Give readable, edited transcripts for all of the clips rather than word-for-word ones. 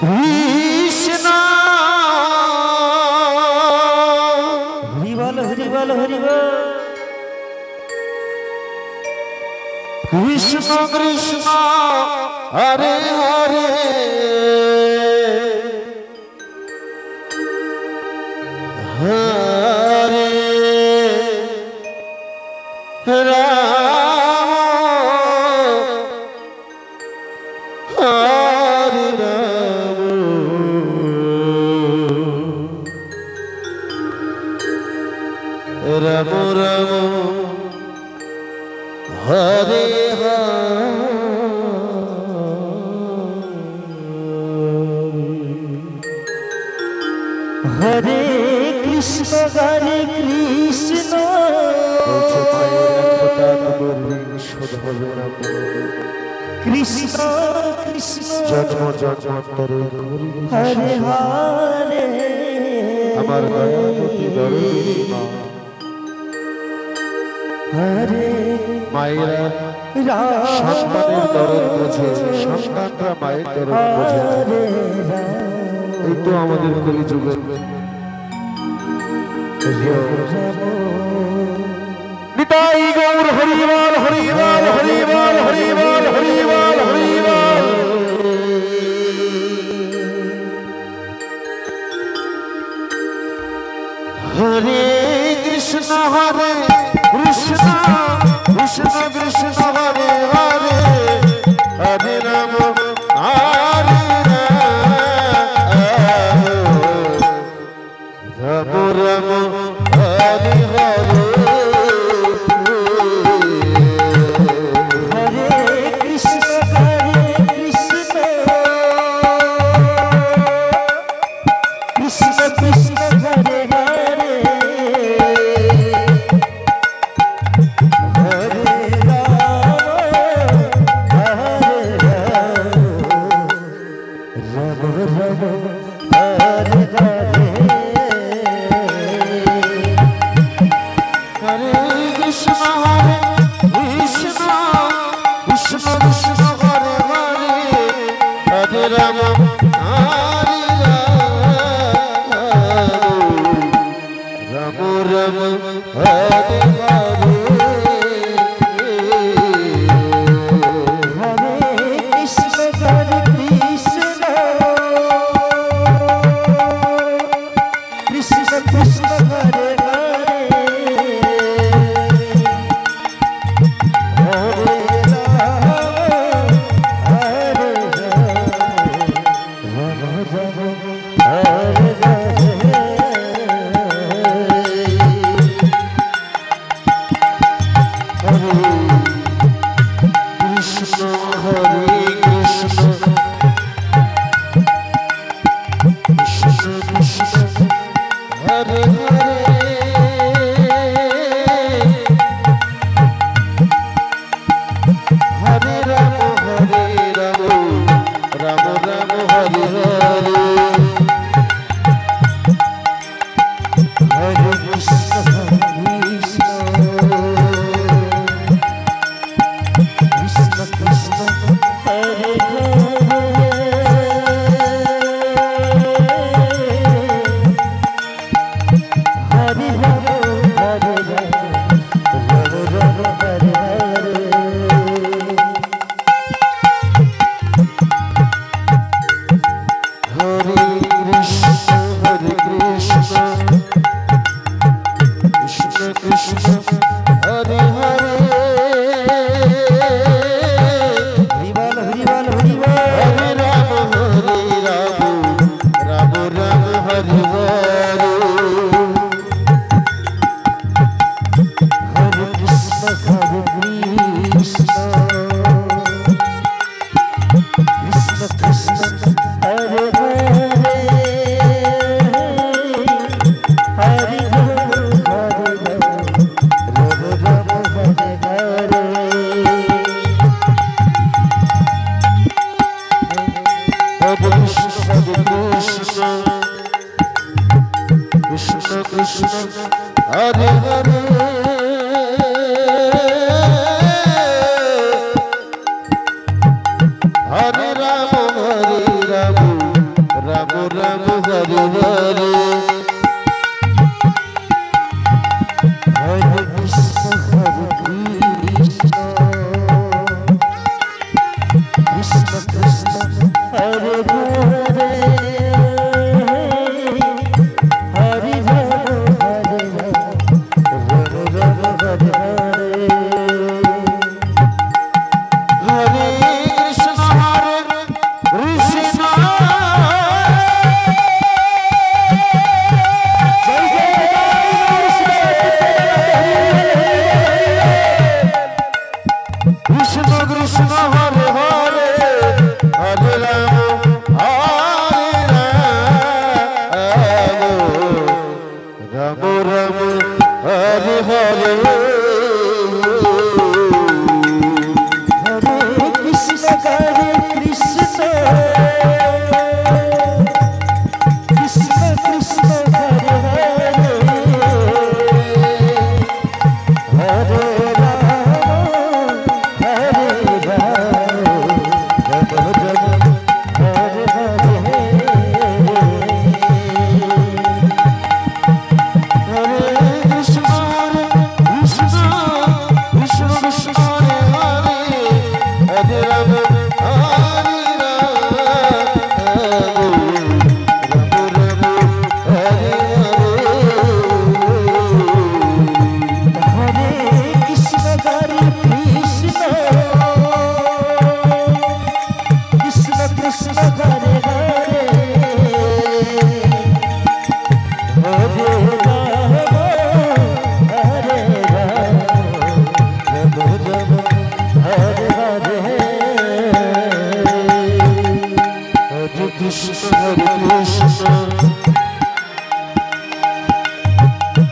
कृष्ण हरि बोल हरि बोल हरि बोल। कृष्ण कृष्ण हरे हरे हरे राम हरे राम राम राम हरे हरे कृष्ण कृष्ण कृष्ण जन्म जन्मांतरे हरे हरे আমার দয়ামতী দরদি মা হরে মায়েরা সন্তানের দরদ বোঝে, সন্তানরা মায়ের দরদ বোঝে। এই তো আমাদের কলিযুগে নিতাই গৌর হরিবল হরিবল হরিবল হরিবল হরিবল হরিবল। হরে কৃষ্ণ হরে কৃষ্ণ কৃষ্ণ কৃষ্ণ হরে হরে হরে রাম হরে রাম রাম হরে হরে हरे हरे हरे राम রাম রাম হরে হরে হরে কৃষ্ণ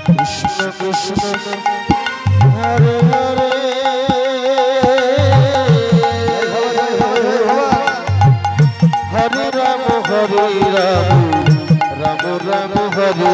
কৃষ্ণ কৃষ্ণ হরে হরে হরি রাম হরে রাম রাম রাম হরে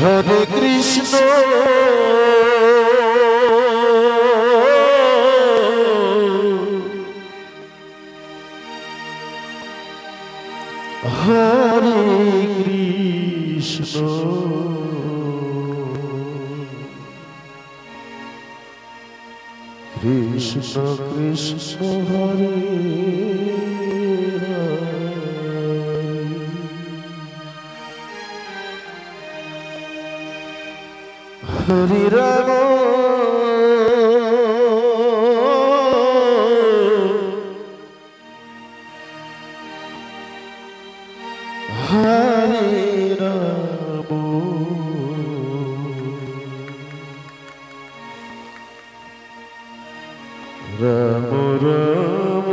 হরে কৃষ্ণ হরে কৃষ্ণ কৃষ্ণ কৃষ্ণ হরে হরে রাম হরে রাম রাম রাম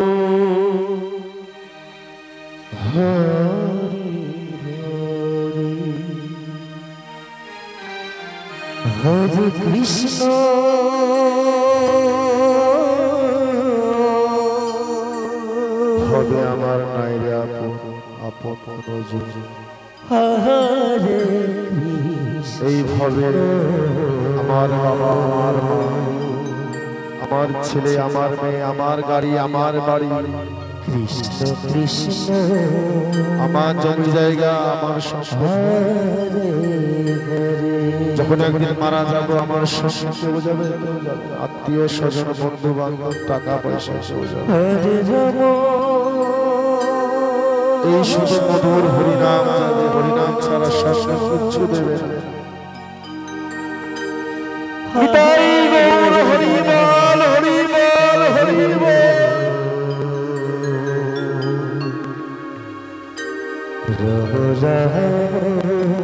হরে হরে কৃষ্ণ হবে আমার নাই রে আপন আপন হরে এই ভবে আমার বাবা আমার মা আমার ছেলে আমার মেয়ে আমার গাড়ি আমার বাড়ি কৃষ্ণ কৃষ্ণ আমার জমি জায়গা আমার সম্পদ যখন একদিন মারা যাবো আমার সঙ্গে কেউ যাবে আত্মীয় স্বজন বন্ধু বান্ধব টাকা পয়সা কেউ যাবে হরে রাম এই শুধু মধুর হরিনাম যাবে হরিনাম ছাড়া সঙ্গে কিচ্ছু দেবে না নিতাই গৌর হরিবল হরিবল হরিবল রাম রাম